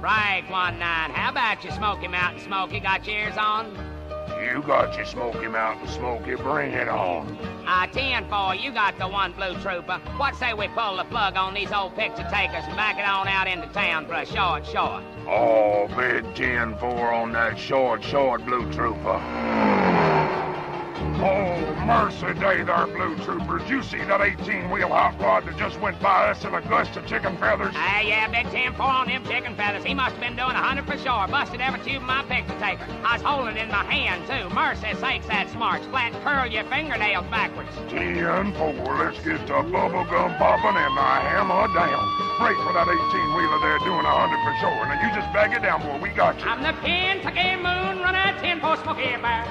Break one night. How about you, Smoky Mountain Smoky? Got your ears on? You got your Smoky Mountain Smoky. Bring it on. 10-4, you got the one blue trooper. What say we pull the plug on these old picture takers and back it on out into town for a short. Oh, bid 10-4 on that short blue trooper. Oh, mercy day there, blue troopers. You see that 18-wheel hot rod that just went by us in a gust of chicken feathers? Yeah, big 10-4 on them chicken feathers. He must have been doing 100 for sure. Busted every tube of my picture taker. I was holding it in my hand, too. Mercy sakes, that smart. Flat curl your fingernails backwards. 10-4, let's get the bubble gum popping and the hammer down. Break for that 18-wheeler there doing 100 for sure. Now you just bag it down, boy. We got you. I'm the Kentucky Moon Runner, 10-4 Smoky Bear.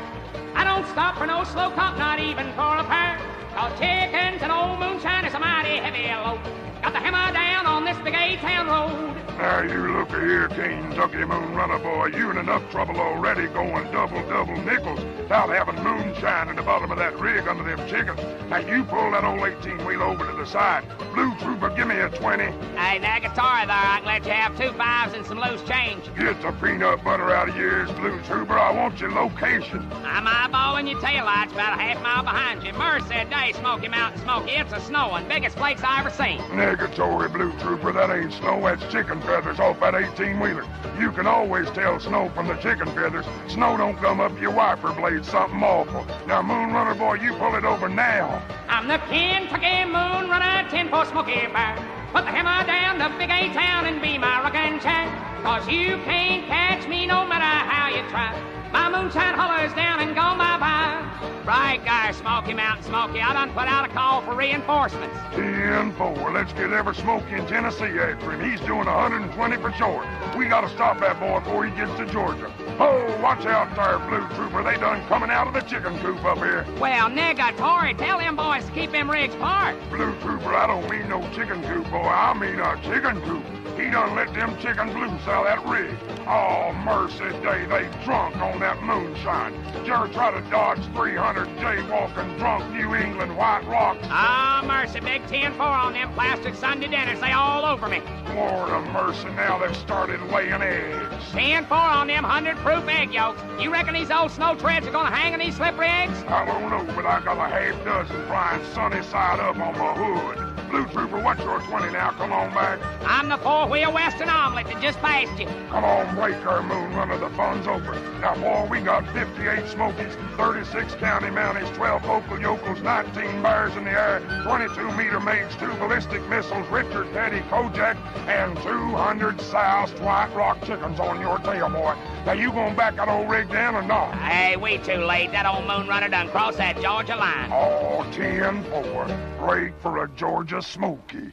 I don't stop for no slow cop, not even for a pair. 'Cause chickens and old moonshine is a mighty heavy load. Got the hammer down on this big A-town road. Now you look here, Kentucky Moon Runner boy. You in enough trouble already going double nickels without having moonshine in the bottom of that rig under them chickens. Now you pull that old 18-wheel over to the side. Blue Trooper, give me a 20. Hey, that guitar there, I can let you have 2 5s and some loose change. Get the peanut butter out of your ears, Blue Trooper. I want your location. I'm eyeballing your taillights about a half mile behind you. Mercy day, Smoky Mountain Smoky. It's a snowing. Biggest flakes I ever seen. Negatory, Blue Trooper. That ain't snow. That's chicken feathers off that 18-wheeler. You can always tell snow from the chicken feathers. Snow don't come up your wiper blade. Something awful. Now, Moon Runner boy, you pull it over now. I'm the Kentucky Moon Runner, 10-4 Smoky Bear. Put the hammer down the big A-town and be my rockin' chair. 'Cause you can't catch me no matter how you try. My moonshine hollers down and gone bye-bye. Right there, Smoky Mountain Smoky. I done put out a call for reinforcements. 10-4. Let's get every Smoky in Tennessee after him. He's doing 120 for sure. We gotta stop that boy before he gets to Georgia. Oh, watch out there, Blue Trooper. They done coming out of the chicken coop up here. Well, negatory, tell them boys to keep them rigs parked. Blue Trooper, I don't mean no chicken coop, boy. I mean a chicken coop. He done let them chickens loose out of that rig. Oh, mercy day, they drunk on that moonshine. Did you ever try to dodge 300 jaywalking drunk New England white rocks? Ah, mercy, big 10-4 on them plastic Sunday dinners. They all over me. Lord of mercy, now they've started laying eggs. 10-4 on them 100-proof egg yolks. You reckon these old snow treads are gonna hang in these slippery eggs? I don't know, but I got a half dozen flying sunny side up on my hood. Blue Trooper, what's your 20 now? Come on back. I'm the 4-wheel Western omelet that just passed you. Come on, break our Moon Runner. The fun's over. Now, boy, we got 58 Smokies, 36 County Mounties, 12 local yokels, 19 bears in the air, 22 meter maids, 2 ballistic missiles, Richard Petty Kojak, and 200 soused white rock chickens on your tail, boy. Now, you gonna back that old rig down or not? Hey, we too late. That old Moon Runner done crossed that Georgia line. Oh, 10-4. Break for a Georgia Smoky.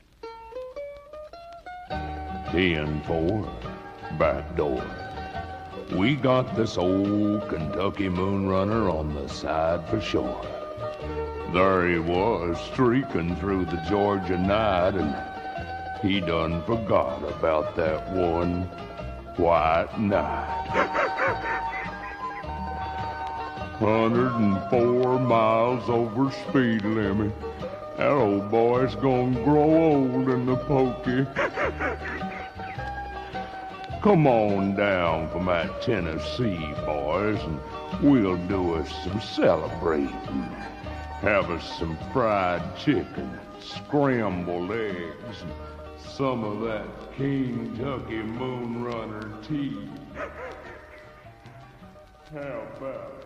10-4, back door. We got this old Kentucky Moon Runner on the side for sure. There he was, streaking through the Georgia night, and he done forgot about that one white night. 104 miles over speed limit. That old boy's gonna grow old in the pokey. Come on down from that Tennessee, boys, and we'll do us some celebrating. Have us some fried chicken, scrambled eggs, and some of that Kentucky Moon Runner tea. How about it?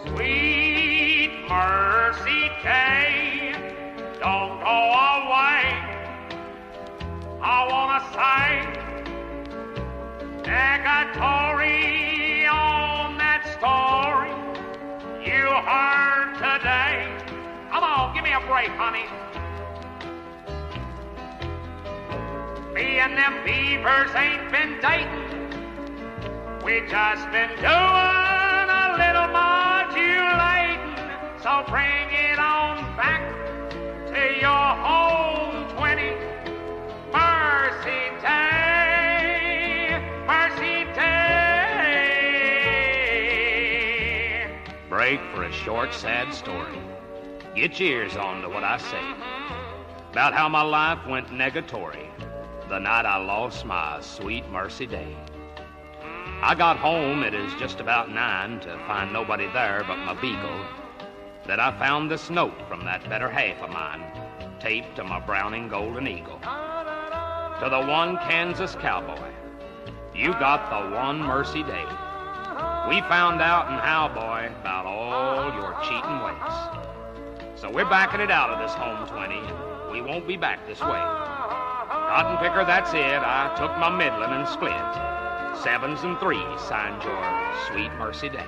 Sweet Mercy Day, don't go away. I wanna say negatory on that story you heard today. Come on, give me a break, honey. Me and them beavers ain't been dating. We just been doing a little modulating. So bring it on back to your home 20. Mercy Day, Mercy Day. Break for a short, sad story. Get your ears on to what I say about how my life went negatory the night I lost my sweet Mercy Day. I got home, it is just about 9, to find nobody there but my beagle. Then I found this note from that better half of mine, taped to my Browning Golden Eagle. To the one Kansas cowboy, you got the one Mercy Day. We found out in how, boy, about all your cheating ways. So we're backing it out of this home 20. We won't be back this way. Cotton picker, that's it. I took my middling and split. 7s and 3s signed your sweet Mercy Day.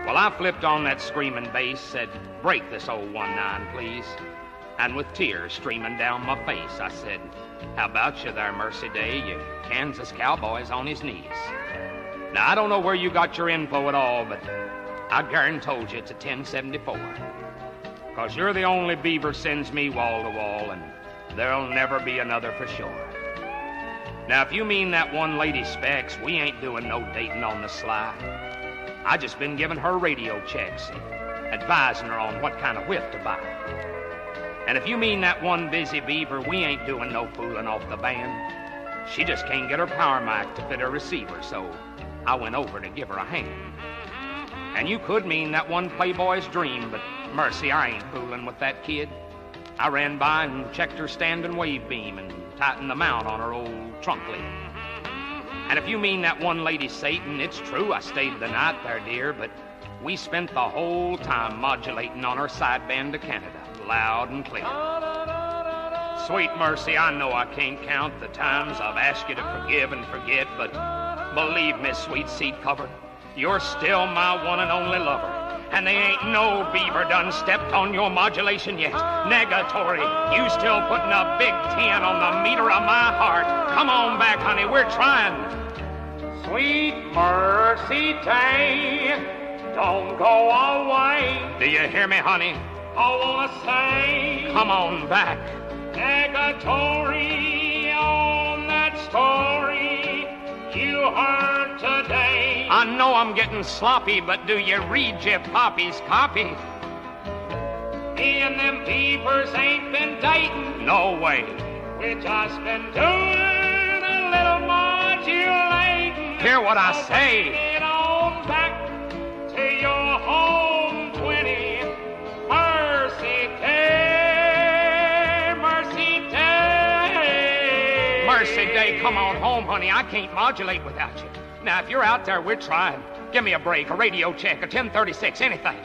Well, I flipped on that screaming bass, said, break this old 1-9, please. And with tears streaming down my face, I said, how about you there, Mercy Day, you Kansas cowboys on his knees? Now, I don't know where you got your info at all, but I guarantee you it's a 1074. 'Cause you're the only beaver sends me wall to wall, and there'll never be another for sure. Now, if you mean that one lady Specs, we ain't doing no dating on the sly. I just been giving her radio checks and advising her on what kind of whip to buy. And if you mean that one busy beaver, we ain't doing no fooling off the band. She just can't get her power mic to fit her receiver, so I went over to give her a hand. And you could mean that one playboy's dream, but mercy, I ain't fooling with that kid. I ran by and checked her standing wave beam and tightened the mount on her old trunk lid. And if you mean that one lady Satan, it's true I stayed the night there, dear, but we spent the whole time modulating on her sideband to Canada, loud and clear. Sweet Mercy, I know I can't count the times I've asked you to forgive and forget, but believe me, sweet seat cover, you're still my one and only lover. And they ain't no beaver done stepped on your modulation yet. Negatory, you still putting a big 10 on the meter of my heart. Come on back, honey, we're trying. Sweet Mercy Day, don't go away. Do you hear me, honey? I wanna say, come on back. Negatory on that story you heard today. I know I'm getting sloppy, but do you read your poppy's copy? Me and them beavers ain't been dating. No way. We just been doing a little modulating. Hear what I say. Get on back to your home 20. Mercy Day, Mercy Day. Mercy Day, come on home, honey. I can't modulate without you. Now, if you're out there, we're trying. Give me a break, a radio check, a 1036, anything.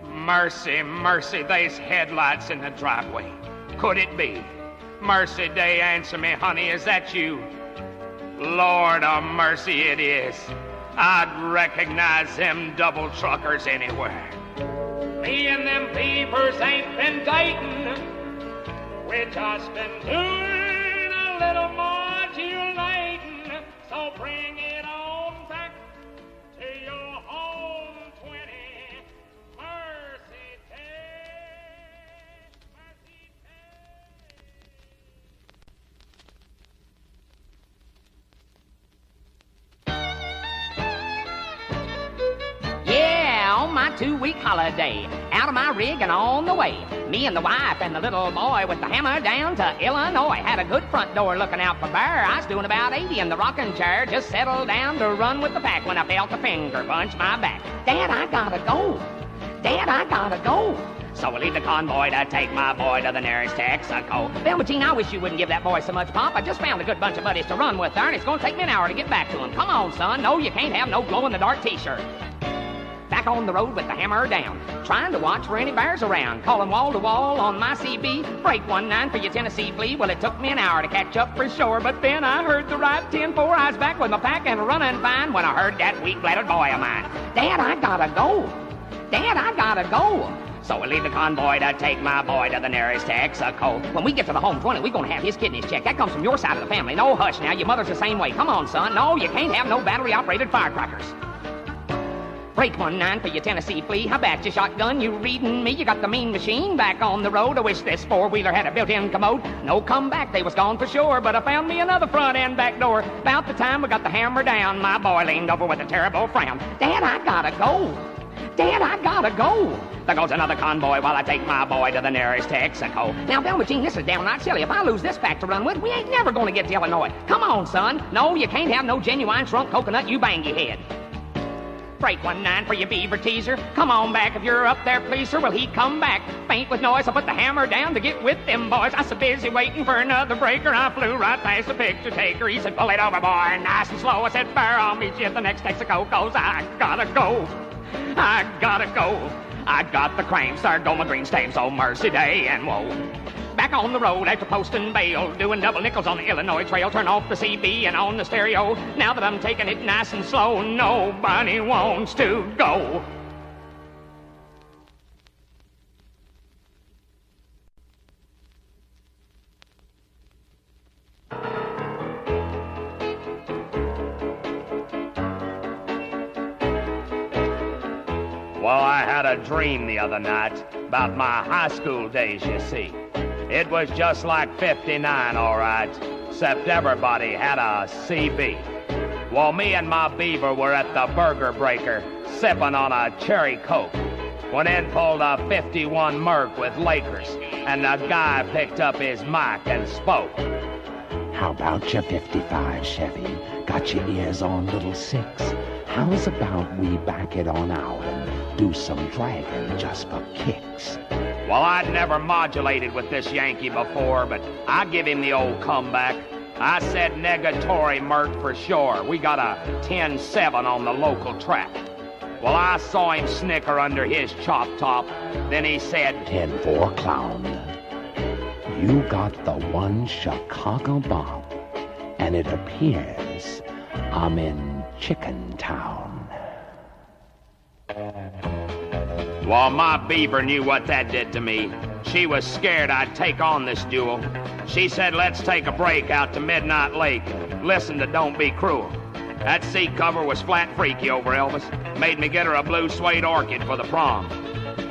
Mercy, mercy, there's headlights in the driveway. Could it be? Mercy Day, answer me, honey, is that you? Lord of mercy, it is. I'd recognize them double truckers anywhere. Me and them beavers ain't been dating. We just been doing a little modulating. So bring it on back to your home 20. Mercy Day, Mercy Day. Yeah, on my 2-week holiday, out of my rig and on the way. Me and the wife and the little boy with the hammer down to Illinois. Had a good front door looking out for bear. I was doing about 80 in the rocking chair. Just settled down to run with the pack when I felt a finger punch my back. Dad, I gotta go. Dad, I gotta go. So I leave the convoy to take my boy to the nearest Texaco. Velma Jean, I wish you wouldn't give that boy so much pop. I just found a good bunch of buddies to run with there, and it's gonna take me an hour to get back to him. Come on, son. No, you can't have no glow-in-the-dark t-shirt. Back on the road with the hammer down, trying to watch for any bears around, calling wall to wall on my CB. Break 1-9 for your Tennessee flea. Well, it took me an hour to catch up for sure, but then I heard the right 10-4. I was back with my pack and running fine when I heard that weak-bladed boy of mine. Dad, I gotta go. Dad, I gotta go. So we leave the convoy to take my boy to the nearest Texaco. When we get to the home 20, we're gonna have his kidneys checked. That comes from your side of the family. No, hush now, your mother's the same way. Come on, son. No, you can't have no battery-operated firecrackers. Break 1-9 for your Tennessee flea. How about your shotgun? You reading me? You got the mean machine back on the road. I wish this four-wheeler had a built-in commode. No comeback, they was gone for sure, but I found me another front and back door. About the time we got the hammer down, my boy leaned over with a terrible frown. Dad, I gotta go. Dad, I gotta go. There goes another convoy while I take my boy to the nearest Texaco. Now, Velma Jean, this is downright silly. If I lose this pack to run with, we ain't never gonna get to Illinois. Come on, son. No, you can't have no genuine shrunk coconut, you bang your head. Freight 19 for your beaver teaser. Come on back if you're up there, please, sir. Will he come back? Faint with noise, I put the hammer down to get with them boys. I was so busy waiting for another breaker. I flew right past the picture taker. He said, pull it over, boy, nice and slow. I said, bear, I'll meet you at the next Texaco, 'cause I gotta go. I gotta go. I got the cramps, Sargoma green stains, oh mercy day and woe. Back on the road after posting bail, doing double nickels on the Illinois Trail. Turn off the CB and on the stereo. Now that I'm taking it nice and slow, nobody wants to go. Well, I had a dream the other night about my high school days, you see. It was just like 59, all right, except everybody had a CB. Well, me and my beaver were at the Burger Breaker, sipping on a cherry Coke, when in pulled a 51 Merc with Lakers, and the guy picked up his mic and spoke. How about your 55 Chevy? Got your ears on, little six? How's about we back it on out and do some dragging just for kicks? Well, I'd never modulated with this Yankee before, but I give him the old comeback. I said negatory, Mert, for sure. We got a 10-7 on the local track. Well, I saw him snicker under his chop top. Then he said, 10-4, clown. You got the one Chicago bomb, and it appears I'm in Chicken Town. Well, my beaver knew what that did to me. She was scared I'd take on this duel. She said, let's take a break out to Midnight Lake and listen to Don't Be Cruel. That seat cover was flat freaky over Elvis. Made me get her a blue suede orchid for the prom.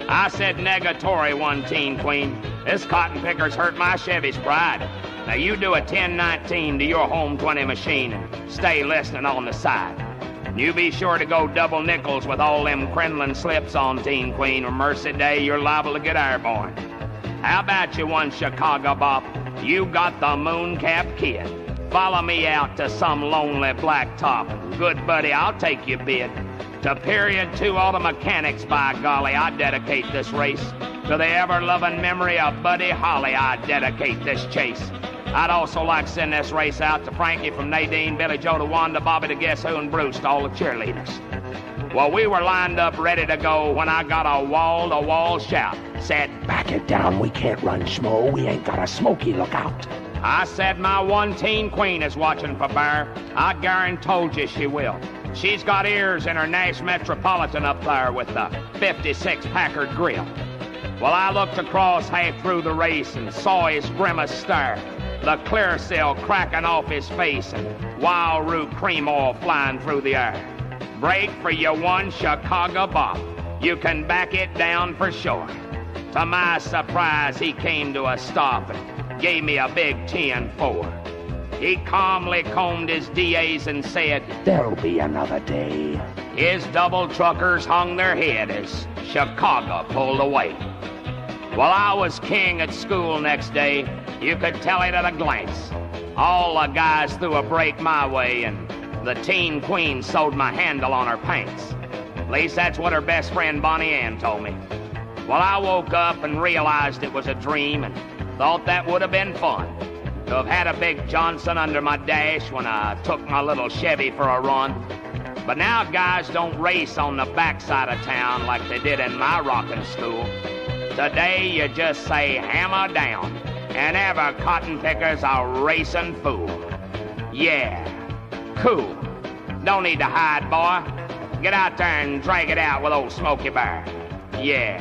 I said, negatory, one teen queen. This cotton picker's hurt my Chevy's pride. Now you do a 10-19 to your home 20 machine and stay listening on the side. You be sure to go double nickels with all them Crenlin slips on, teen queen, or mercy day you're liable to get airborne. How about you one Chicago bop? You got the moon-capped kid. Follow me out to some lonely black top. Good buddy, I'll take your bid. To Period 2 Auto Mechanics, by golly, I dedicate this race. To the ever-loving memory of Buddy Holly, I dedicate this chase. I'd also like to send this race out to Frankie from Nadine, Billy Joe to Wanda, Bobby to Guess Who, and Bruce to all the cheerleaders. Well, we were lined up ready to go when I got a wall-to-wall shout. Said, back it down, we can't run, schmo. We ain't got a smoky lookout. I said my one teen queen is watching for bear. I guarantee you she will. She's got ears in her Nash Metropolitan up there with the 56 Packard grill. Well, I looked across half through the race and saw his grimace stare. The clear cell cracking off his face and wild root cream oil flying through the air. Break for your one Chicago bop. You can back it down for sure. To my surprise, he came to a stop and gave me a big 10-4. He calmly combed his DAs and said, there'll be another day. His double truckers hung their head as Chicago pulled away. Well, I was king at school next day. You could tell it at a glance. All the guys threw a break my way, and the teen queen sewed my handle on her pants. At least that's what her best friend Bonnie Ann told me. Well, I woke up and realized it was a dream and thought that would have been fun. To have had a big Johnson under my dash when I took my little Chevy for a run. But now guys don't race on the backside of town like they did in my rockin' school. Today you just say hammer down, and every cotton picker's a racing fool. Yeah, cool. Don't need to hide, boy. Get out there and drag it out with old Smokey Bear. Yeah,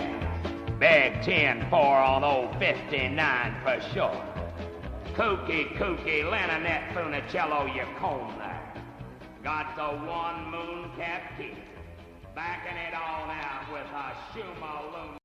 big 10-4 on old 59 for sure. Kooky, Lananet Funicello, you comb there. Got the one moon-capped kid, backing it on out with a Shuma Loon.